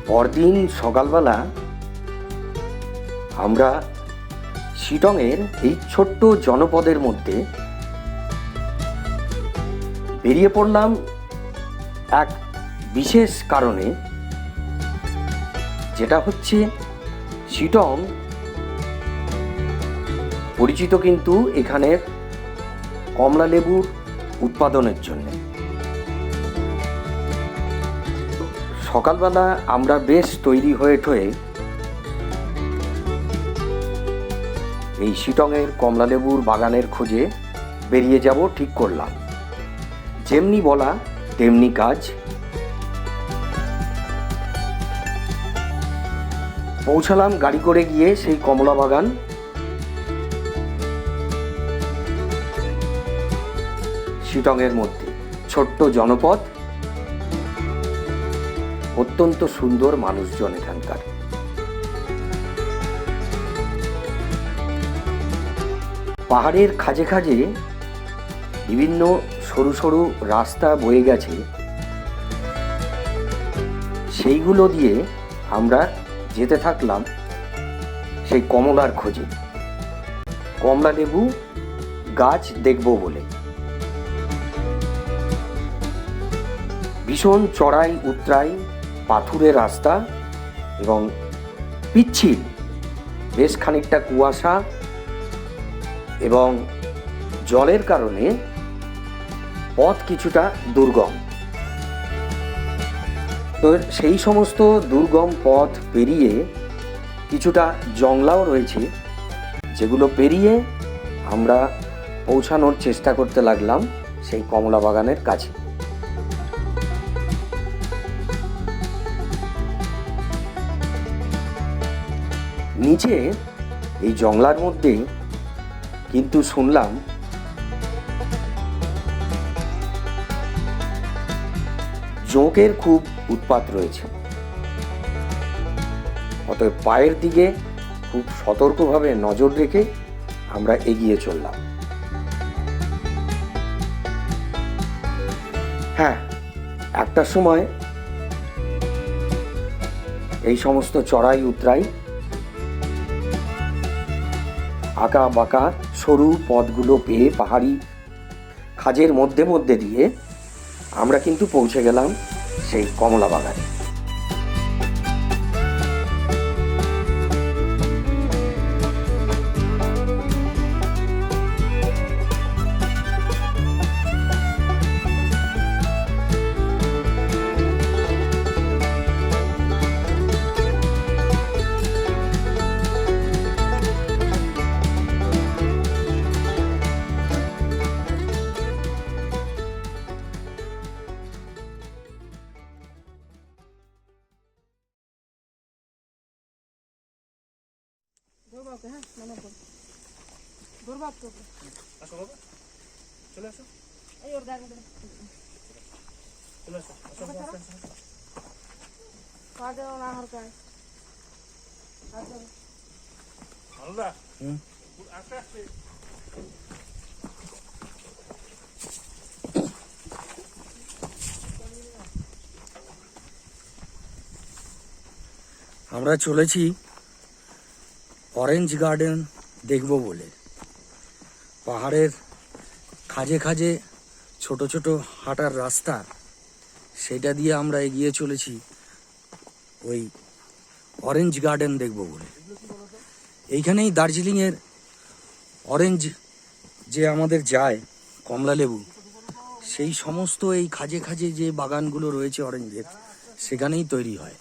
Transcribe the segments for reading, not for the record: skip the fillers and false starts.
পরদিন সকালবেলা আমরা শিলংয়ের এই ছোট্ট জনপদের মধ্যে বেরিয়ে পড়লাম এক বিশেষ কারণে, যেটা হচ্ছে শিলং পরিচিত কিন্তু এখানের কমলা লেবুর উৎপাদনের জন্য। সকালবেলা আমরা বেশ তৈরি হয়ে ঠয়ে এই শিলংয়ের কমলা লেবুর বাগানের খোঁজে বেরিয়ে যাব ঠিক করলাম। যেমনি বলা তেমনি কাজ। পৌঁছালাম গাড়ি করে গিয়ে সেই কমলা বাগান। শিলংয়ের মধ্যে ছোট্ট জনপদ, অত্যন্ত সুন্দর মানুষজন এখানকার। পাহাড়ের খাঁজে খাঁজে বিভিন্ন সরু সরু রাস্তা বয়ে গেছে, সেইগুলো দিয়ে আমরা যেতে থাকলাম সেই কমলার খোঁজে, কমলা লেবু গাছ দেখব বলে। ভীষণ চড়াই উতরাই পাথুরে রাস্তা এবং পিচ্ছিল বেশ খানিকটা কুয়াশা এবং জলের কারণে পথ কিছুটা দুর্গম। তো সেই সমস্ত দুর্গম পথ পেরিয়ে কিছুটা জংলাও রয়েছে, যেগুলো পেরিয়ে আমরা পৌঁছানোর চেষ্টা করতে লাগলাম সেই কমলা বাগানের কাছে। নিচে এই জংলার মধ্যে কিন্তু শুনলাম জোঁকের খুব উৎপাত রয়েছে। অতএব পায়ের দিকে খুব সতর্কভাবে নজর রেখে আমরা এগিয়ে চললাম। হ্যাঁ, একটা সময় এই সমস্ত চড়াই উতরাই আঁকা বাঁকা সরু পথগুলো পেয়ে পাহাড়ি খাঁজের মধ্যে মধ্যে দিয়ে আমরা কিন্তু পৌঁছে গেলাম সেই কমলা বাগানে। আমরা চলেছি অরেঞ্জ গার্ডেন দেখব বলে। পাহাড়ের খাঁজে খাঁজে ছোট ছোট হাঁটার রাস্তা, সেটা দিয়ে আমরা এগিয়ে চলেছি ওই অরেঞ্জ গার্ডেন দেখব বলে। এইখানেই দার্জিলিংয়ের অরেঞ্জ যে আমাদের যায় কমলা লেবু, সেই সমস্ত এই খাঁজে খাঁজে যে বাগানগুলো রয়েছে অরেঞ্জের, সেখানেই তৈরি হয়।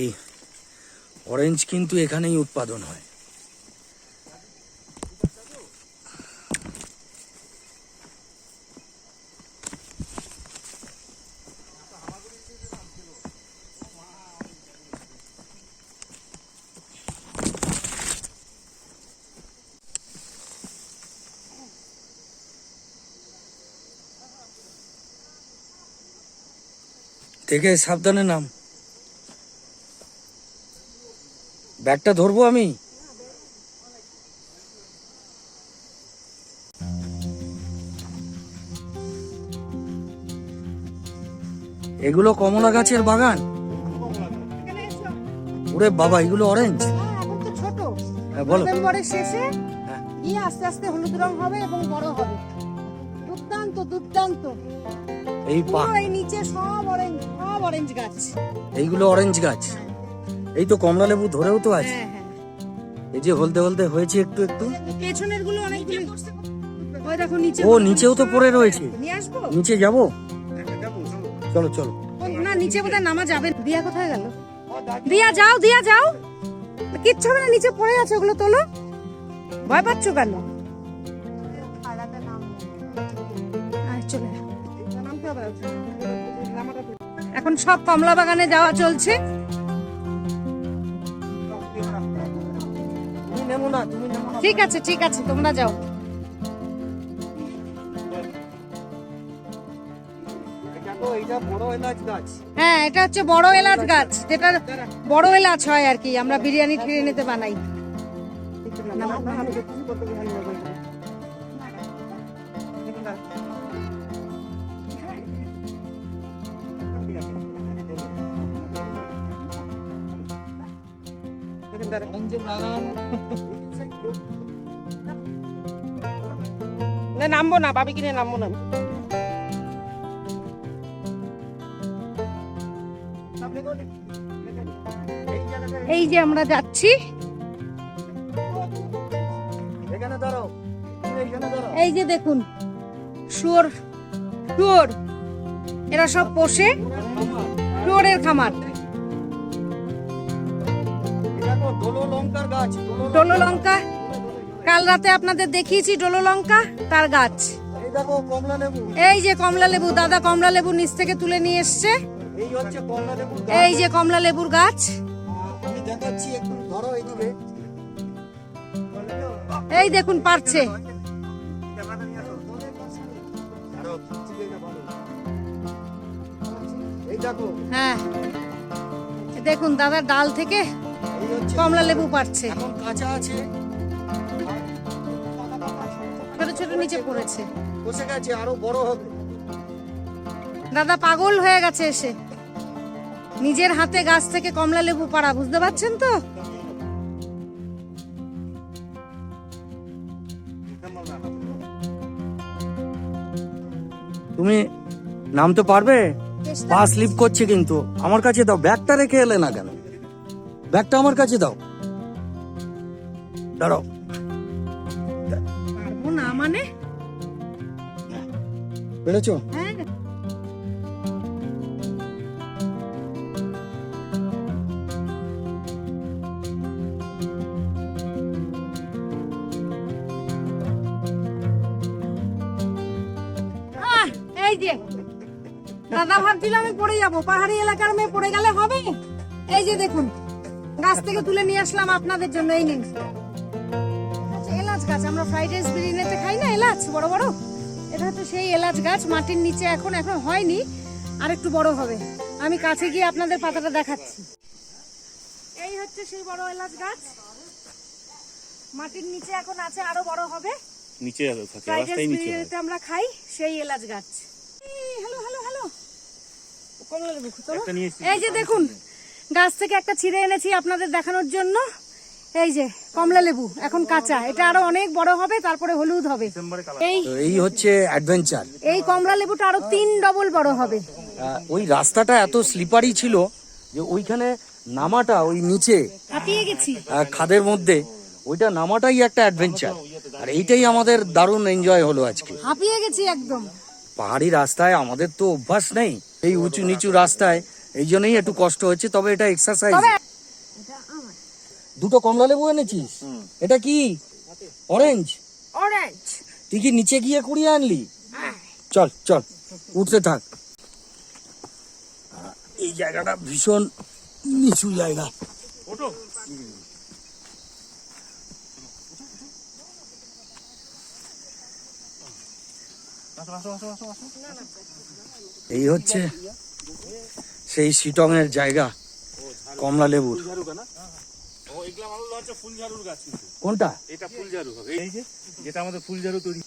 এই অরেঞ্জ কিন্তু এখানেই উৎপাদন হয়। দেখে সাবধানে নাম। ব্যাগটা ধরবো আমি। এগুলো কমলা গাছের বাগান। ওরে বাবা, এগুলো অরেঞ্জ। এখন তো ছোট, হ্যাঁ বলো। নভেম্বরের শেষে হ্যাঁ। গিয়ে আস্তে আস্তে হলুদ রং হবে এবং বড় হবে। দুর্দান্ত দুর্দান্ত। এই পুরো এই নিচে সব অরেঞ্জ গাছ। এইগুলো অরেঞ্জ গাছ। এই তো কমলা লেবু ধরেও তো আছে। হ্যাঁ হ্যাঁ। এই যে হলদে হলদে হয়েছে একটু একটু। পেছনের গুলো অনেকগুলো। ওই দেখো নিচে। ও নিচেও তো পড়ে রয়েছে। নিয়ে আসবো? নিচে যাব? চলো চলো। না নিচে বোধহয় নামা যাবে। দিয়া কোথায় গেল? দিয়া যাও, দিয়া যাও। কিচ্ছু হবে না, নিচে পড়ে আছে, ওগুলো তোলো। ভয় পাচ্ছ কেন? চলে এখন সব কমলা বাগানে যাওয়া চলছে। ঠিক আছে ঠিক আছে, তোমরা যাও। হ্যাঁ, এটা হচ্ছে বড় এলাচ গাছ, যেটা বড় এলাচ হয় আর কি, আমরা বিরিয়ানি টিরিয়ানিতে বানাই। নামবো না, ভাবি কিনে নামবো না। এই যে আমরা যাচ্ছি, এই যে দেখুন শুয়োর, শুয়োর এরা সব পোষে, শুয়োরের খামার। ডোলো লঙ্কা, কাল রাতে আপনাদের দেখিয়েছি ডোলো লঙ্কা, তার গাছ। এই যে কমলা লেবু, দাদা কমলা লেবু নিচ থেকে তুলে নিয়ে এসছে। এই যে কমলা লেবুর গাছ। এই দেখুন পারছে। হ্যাঁ দেখুন দাদার ডাল থেকে কমলা লেবু পারছে। ছোট ছোট নিচে পড়েছে, বসে গেছে, আরো বড় হবে। দাদা পাগল হয়ে গেছে এসে, নিজের হাতে গাছ থেকে কমলা লেবু পাড়া, বুঝতে পারছেন তো? তুমি নামতে পারবে? পা স্লিপ করছে কিন্তু। আমার কাছে দাও, ব্যাগটা রেখে এলে না কেন? ব্যাগটা আমার কাছে দাও। দাঁড়াও। পারবো না মানে? পেরেছো? হ্যাঁ। এই যে দাদা ভাবছিল আমি পড়ে যাব, পাহাড়ি এলাকার মেয়ে পড়ে গেলে হবে। এই যে দেখুন গাছ থেকে তুলে নিয়ে আসলাম আপনাদের জন্য। এই নিন, এলাচ গাছ, আমরা ফ্রাইড রাইস বিরিয়ানিতে খাই না এলাচ বড় বড়, এটা হচ্ছে সেই এলাচ গাছ। মাটির নিচে এখন হয়নি, আর একটু বড় হবে। আমি কাছে গিয়ে আপনাদের পাতাটা দেখাচ্ছি। এই হচ্ছে সেই বড় এলাচ গাছ, মাটির নিচে এখন আছে, আরো বড় হবে। নিচে থাকে, ফ্রাইড রাইস রাস্তায় নিচে হয়। বিরিয়ানিতে আমরা খাই সেই এলাচ গাছ। হ্যালো হ্যালো হ্যালো, কমলা লেবু তোলো। একটা নিয়ে এসেছি। এই যে দেখুন গাছ থেকে একটা ছিঁড়ে এনেছি আপনাদের দেখানোর জন্য। এই যে কমলা লেবু এখন কাঁচা, এটা আরো অনেক বড় হবে, তারপরে হলুদ হবে। এই তো এই হচ্ছে অ্যাডভেঞ্চার। এই কমলা লেবুটা আরো 3 ডবল বড় হবে। ওই রাস্তাটা এত স্লিপারি ছিল যে ওইখানে নামাটা, ওই নিচে হাঁপিয়ে গেছি। খাদের মধ্যে ওইটা নামাটাই একটা অ্যাডভেঞ্চার। আর এইটাই আমাদের দারুণ এনজয় হলো আজকে। হাঁপিয়ে গেছি একদম। পাহাড়ি রাস্তায় আমাদের তো অভ্যাস নেই, এই উঁচু নিচু রাস্তায়, এই জন্যই একটু কষ্ট হচ্ছে। তবে এটা এক্সারসাইজ। দুটো কমলা লেবু এনেছিস? এটা কি অরেঞ্জ? অরেঞ্জ। তুই কি নিচে গিয়ে কুড়িয়ে আনলি? চল চল, উঠতে থাক। এই জায়গাটা ভীষণ নিচু জায়গা। এই হচ্ছে সেই শিটং এর জায়গা কমলা লেবুর। কোনটা? এটা ফুলঝাড়ু হবে, এই যে যেটা আমাদের ফুলঝাড়ু তৈরি।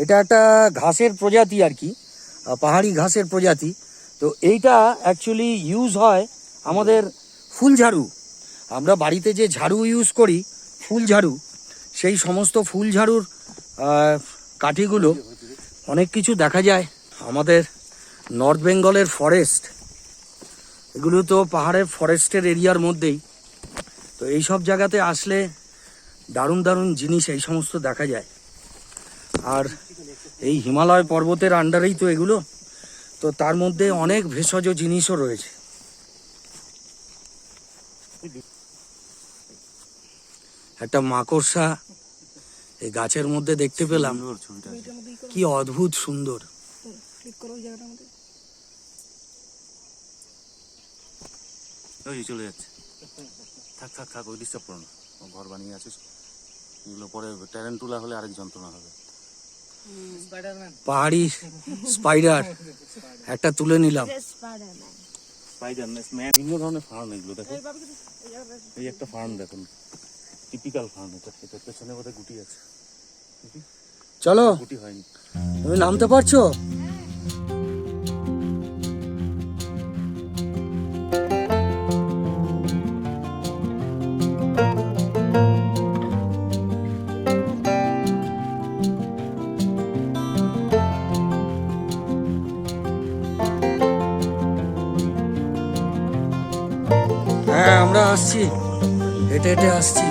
এটা একটা ঘাসের প্রজাতি আর কি, পাহাড়ি ঘাসের প্রজাতি। তো তো এইটা অ্যাকচুয়ালি ইউজ হয় আমাদের ফুল ঝাড়ু। আমরা বাড়িতে যে ঝাড়ু ইউজ করি, ফুল ঝাড়ু, সেই সমস্ত ফুল ঝাড়ুর কাঠিগুলো অনেক কিছু দেখা যায়। আমাদের নর্থ বেঙ্গলের ফরেস্ট, এগুলো তো পাহাড়ের ফরেস্টের এরিয়ার মধ্যেই। তো এই সব জায়গাতে আসলে দারুণ দারুণ জিনিস এই সমস্ত দেখা যায়। আর এই হিমালয় পর্বতের আন্ডারেই তো এগুলো, তো তার মধ্যে অনেক ভেষজ জিনিসও রয়েছে। একটা মাকড়সা এই গাছের মধ্যে দেখতে পেলাম, কি অদ্ভুত সুন্দর। ওই চলে যাচ্ছে, থাক থাক থাক, ওই ডিস্টার্ব করো না, ও ঘর বানিয়ে আছিস, এগুলো পরে ট্যারেন্টুলা হলে আরেক যন্ত্রণা হবে। পাহাড়ি স্পাইডার একটা তুলে নিলাম। বিভিন্ন ধরনের ফার্ন এগুলো দেখো, এই একটা ফার্ন দেখুন, টিপিক্যাল ফার্ন। এটা এটা পেছনে বোধহয় গুটি আছে, চলো, গুটি হয়নি। তুমি নামতে পারছো? হ্যাঁ, আমরা আসছি, হেঁটে হেঁটে আসছি।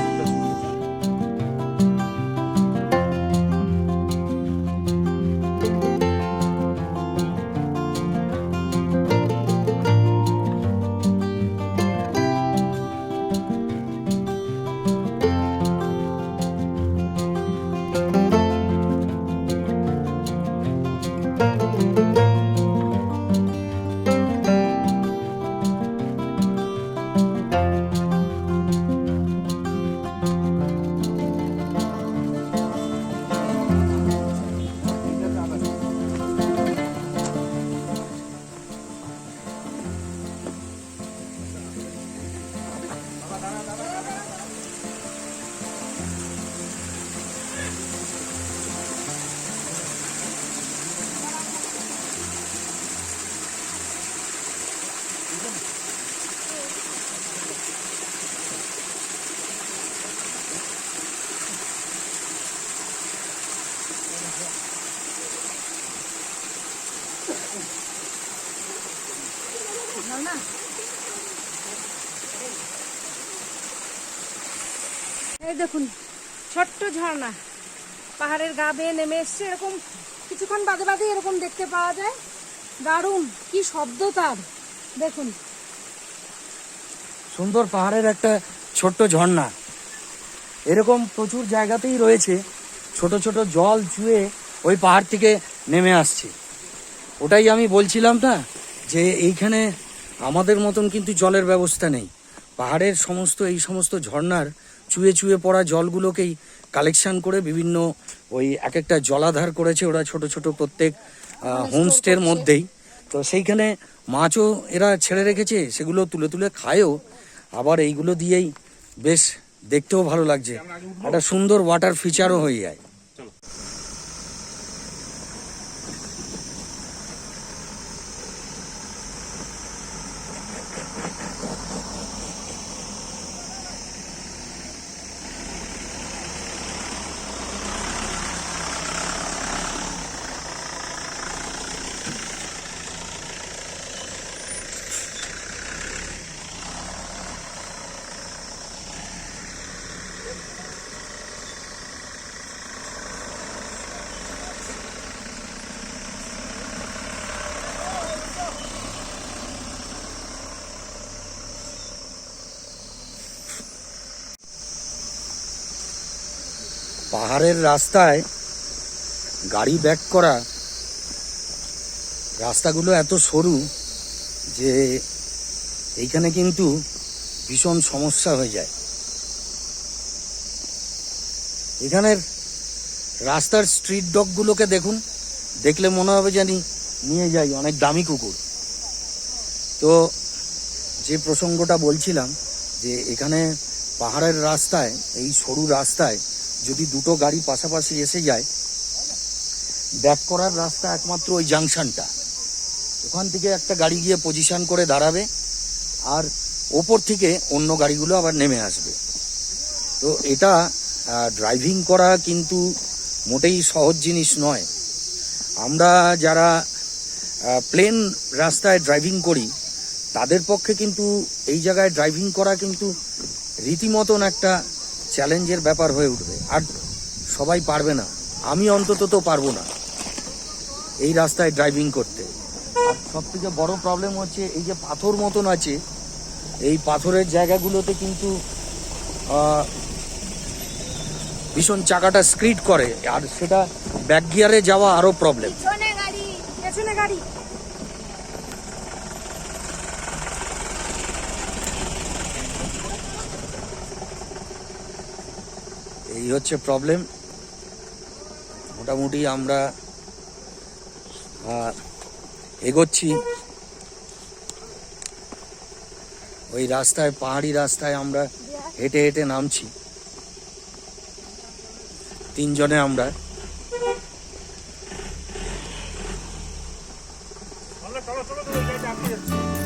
এই দেখুন ছোট্ট ঝর্ণা পাহাড়ের গা বেয়ে নেমে এসছে, এরকম কিছুক্ষণ বাদে বাদে এরকম দেখতে পাওয়া যায়। দারুণ, কি শব্দ তার, দেখুন। সুন্দর পাহাড়ের একটা ছোট্ট ঝর্ণা, এরকম প্রচুর জায়গাতেই রয়েছে। ছোট ছোট জল চুয়ে ওই পাহাড় থেকে নেমে আসছে। ওটাই আমি বলছিলাম না, যে এইখানে আমাদের মতন কিন্তু জলের ব্যবস্থা নেই। পাহাড়ের সমস্ত এই সমস্ত ঝর্ণার চুয়ে চুয়ে পড়া জলগুলোকেই কালেকশন করে বিভিন্ন ওই এক একটা জলাধার করেছে ওরা, ছোট ছোট প্রত্যেক হোমস্টের মধ্যেই। তো সেইখানে মাছও এরা ছেড়ে রেখেছে, সেগুলো তুলে তুলে খায়ও। আবার এইগুলো দিয়েই বেশ দেখতেও ভালো লাগছে, একটা সুন্দর ওয়াটার ফিচারও হয়ে যায়। পাহাড়ের রাস্তায় গাড়ি ব্যাক করা, রাস্তাগুলো এত সরু যে এইখানে কিন্তু ভীষণ সমস্যা হয়ে যায়। এখানের রাস্তার স্ট্রিট ডগগুলোকে দেখুন, দেখলে মনে হবে জানি নিয়ে যাই, অনেক দামি কুকুর। তো যে প্রসঙ্গটা বলছিলাম, যে এখানে পাহাড়ের রাস্তায়, এই সরু রাস্তায় যদি দুটো গাড়ি পাশাপাশি এসে যায়, ব্যাক করার রাস্তা একমাত্র ওই জাংশনটা। ওখান থেকে একটা গাড়ি গিয়ে পজিশন করে দাঁড়াবে, আর ওপর থেকে অন্য গাড়িগুলো আবার নেমে আসবে। তো এটা ড্রাইভিং করা কিন্তু মোটেই সহজ জিনিস নয়। আমরা যারা প্লেন রাস্তায় ড্রাইভিং করি তাদের পক্ষে কিন্তু এই জায়গায় ড্রাইভিং করা কিন্তু রীতিমতন একটা চ্যালেঞ্জের ব্যাপার হয়ে উঠবে। আর সবাই পারবে না, আমি অন্তত তো পারবো না এই রাস্তায় ড্রাইভিং করতে। আর সব থেকে বড় প্রবলেম হচ্ছে এই যে পাথর মতন আছে, এই পাথরের জায়গাগুলোতে কিন্তু ভীষণ চাকাটা স্ক্রিড করে, আর সেটা ব্যাক গিয়ারে যাওয়া আরো প্রবলেম। পেছনে গাড়ি, পেছনে গাড়ি। এই হচ্ছে প্রবলেম। মোটামুটি আমরা এগোচ্ছি ওই রাস্তায়, পাহাড়ি রাস্তায় আমরা হেঁটে হেঁটে নামছি, তিনজনে আমরা। চলো